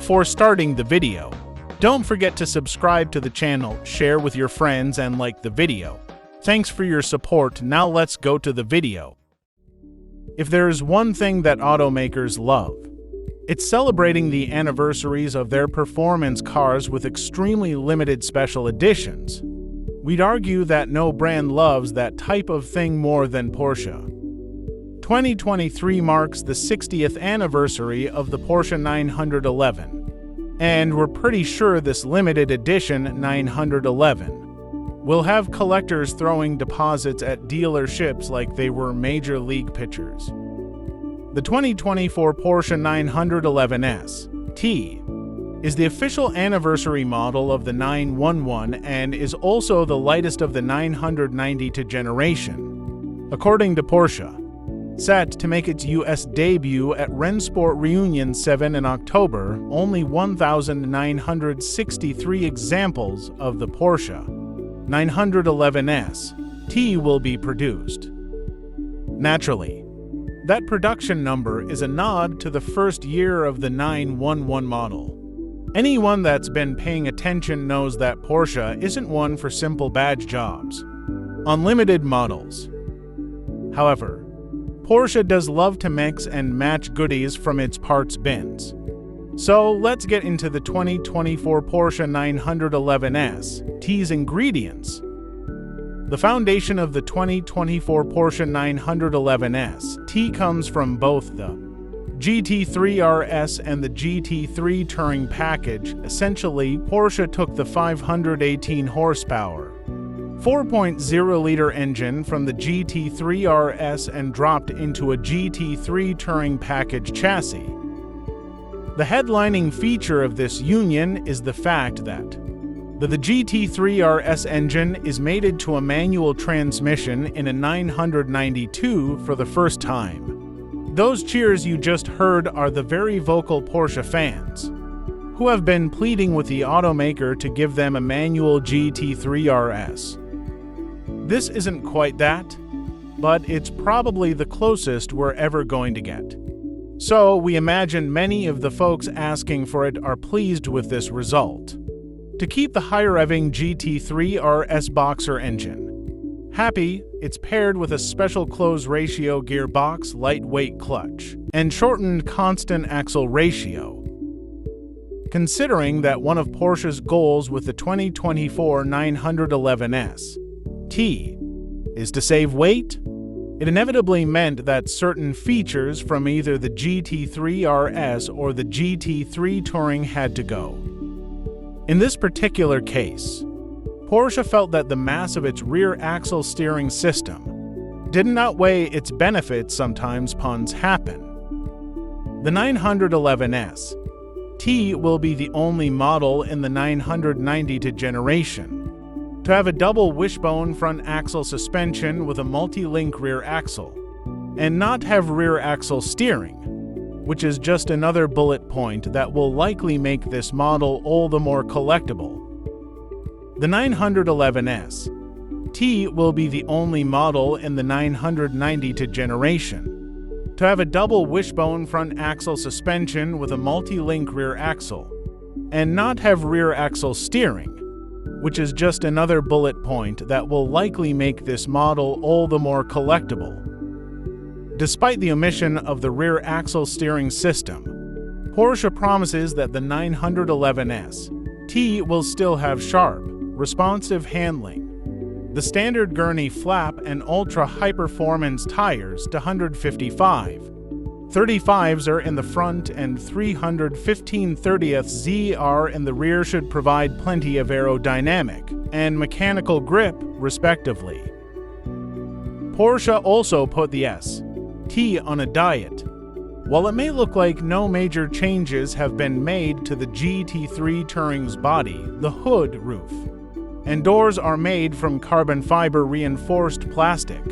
Before starting the video, don't forget to subscribe to the channel, share with your friends, and like the video. Thanks for your support. Now let's go to the video. If there is one thing that automakers love, it's celebrating the anniversaries of their performance cars with extremely limited special editions. We'd argue that no brand loves that type of thing more than Porsche. 2023 marks the 60th anniversary of the Porsche 911, and we're pretty sure this limited edition 911 will have collectors throwing deposits at dealerships like they were major league pitchers. The 2024 Porsche 911 T is the official anniversary model of the 911 and is also the lightest of the 992 generation. According to Porsche, set to make its US debut at Rennsport Reunion 7 in October, only 1,963 examples of the Porsche 911 T will be produced. Naturally, that production number is a nod to the first year of the 911 model. Anyone that's been paying attention knows that Porsche isn't one for simple badge jobs on limited models. However, Porsche does love to mix and match goodies from its parts bins. So let's get into the 2024 Porsche 911 T's ingredients. The foundation of the 2024 Porsche 911 T comes from both the GT3 RS and the GT3 Touring package. Essentially, Porsche took the 518 horsepower, 4.0-liter engine from the GT3 RS and dropped into a GT3 Touring package chassis. The headlining feature of this union is the fact that the GT3 RS engine is mated to a manual transmission in a 992 for the first time. Those cheers you just heard are the very vocal Porsche fans, who have been pleading with the automaker to give them a manual GT3 RS. This isn't quite that, but it's probably the closest we're ever going to get. So we imagine many of the folks asking for it are pleased with this result. To keep the high-revving GT3 RS boxer engine happy, it's paired with a special close ratio gearbox, lightweight clutch, and shortened constant axle ratio. Considering that one of Porsche's goals with the 2024 911 T is to save weight, it inevitably meant that certain features from either the GT3 RS or the GT3 Touring had to go. In this particular case, Porsche felt that the mass of its rear axle steering system didn't outweigh its benefits. Sometimes puns happen. The 911 T will be the only model in the 992 generation to have a double wishbone front axle suspension with a multi-link rear axle and not have rear axle steering, which is just another bullet point that will likely make this model all the more collectible. The 911 T will be the only model in the 992 generation to have a double wishbone front axle suspension with a multi-link rear axle and not have rear axle steering, which is just another bullet point that will likely make this model all the more collectible. Despite the omission of the rear axle steering system, Porsche promises that the 911 T will still have sharp, responsive handling, the standard gurney flap, and ultra-high-performance tires to 155. 35s are in the front and 315/30ths ZR in the rear should provide plenty of aerodynamic and mechanical grip, respectively. Porsche also put the T on a diet. While it may look like no major changes have been made to the GT3 Touring's body, the hood, roof, and doors are made from carbon fiber reinforced plastic.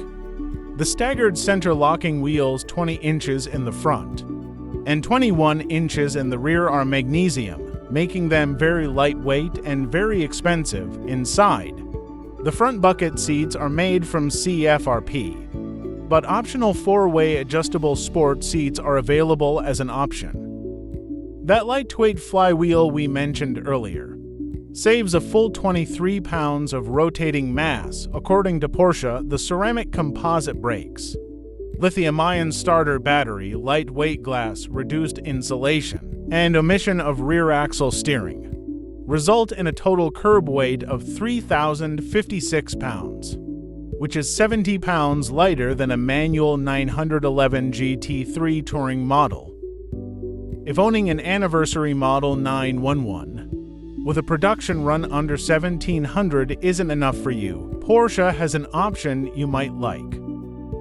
The staggered center locking wheels 20 inches in the front and 21 inches in the rear are magnesium, making them very lightweight and very expensive inside. The front bucket seats are made from CFRP, but optional 4-way adjustable sport seats are available as an option. That lightweight flywheel we mentioned earlier saves a full 23 pounds of rotating mass, according to Porsche. The ceramic composite brakes, lithium-ion starter battery, lightweight glass, reduced insulation, and omission of rear axle steering result in a total curb weight of 3,056 pounds, which is 70 pounds lighter than a manual 911 GT3 touring model. If owning an anniversary model 911 with a production run under 1,700 isn't enough for you, Porsche has an option you might like.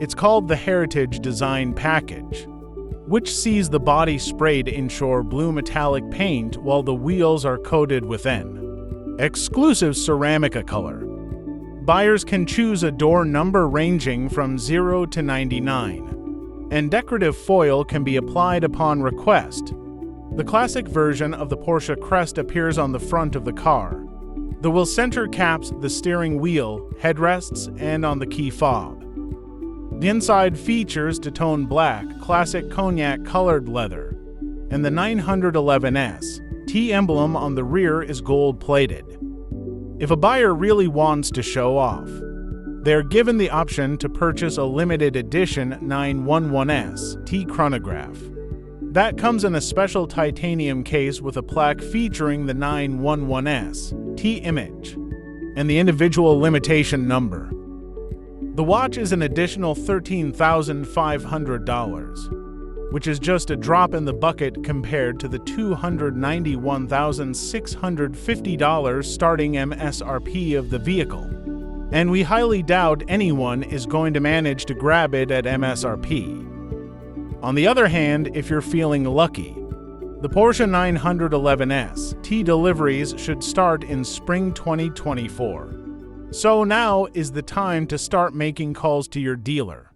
It's called the Heritage Design Package, which sees the body sprayed inshore blue metallic paint while the wheels are coated with an exclusive ceramic color. Buyers can choose a door number ranging from 0 to 99, and decorative foil can be applied upon request. The classic version of the Porsche crest appears on the front of the car. The wheel center caps the steering wheel, headrests, and on the key fob. The inside features two-tone black, classic cognac-colored leather, and the 911S T emblem on the rear is gold-plated. If a buyer really wants to show off, they are given the option to purchase a limited edition 911S T chronograph. That comes in a special titanium case with a plaque featuring the 911S T image and the individual limitation number. The watch is an additional $13,500, which is just a drop in the bucket compared to the $291,650 starting MSRP of the vehicle, and we highly doubt anyone is going to manage to grab it at MSRP. On the other hand, if you're feeling lucky, the Porsche 911S T deliveries should start in spring 2024. So now is the time to start making calls to your dealer.